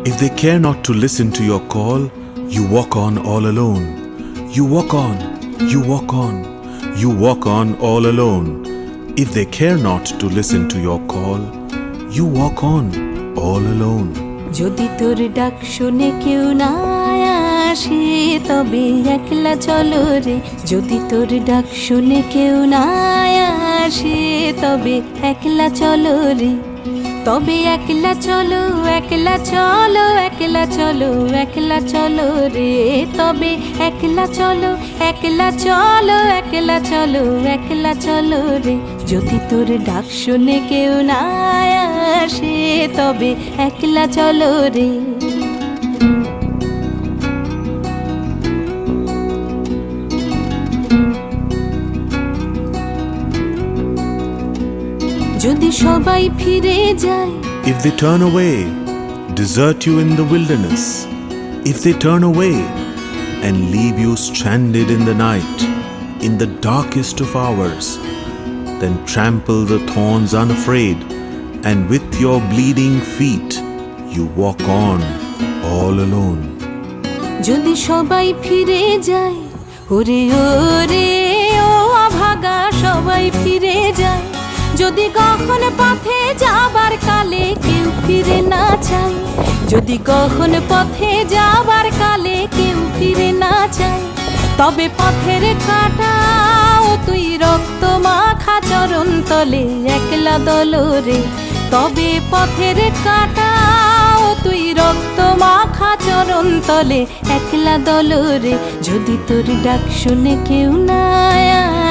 If they care not to listen to your call, you walk on all alone. You walk on, you walk on, you walk on all alone. If they care not to listen to your call, you walk on all alone. যদি তোর ডাক শুনে কেউ না আসে তবে একলা চলো রে, যদি তোর ডাক শুনে কেউ না আসে তবে একলা চলো রে, তবে একলা চলো একলা চলো একলা চলো একলা চলো রে, তবে একলা চলো একলা চলো একলা চলো একলা চলো রে, যদি তোর ডাক শুনে কেউ না আসে তবে একলা চলো রে। যদি সবাই ফিরে যায়, If they turn away, desert you in the wilderness, if they turn away and leave you stranded in the night, in the darkest of hours, then trample the thorns unafraid, and with your bleeding feet you walk on all alone. যদি সবাই ফিরে যায়, ওরে ওরে ও অভাগা সবাই ফিরে যায়, যদি কখন পথে যাবার কালে কেউ ফিরে না চায়, যদি কখন পথে যাবার কালে কেউ ফিরে না চায়, তবে পথের কাঁটা ও তুই রক্ত মাখা চরণ তলে একলা দলরে, তবে পথের কাঁটা ও তুই রক্ত মাখা চরণ তলে একলা দলরে, যদি তোর ডাক শুনে কেউ না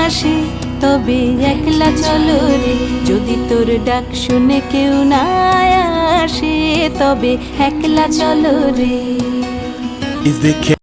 আসে তবে একলা চলো রে, যদি তোর ডাক শুনে কেউ না আসে তবে একলা চলো রে। If they care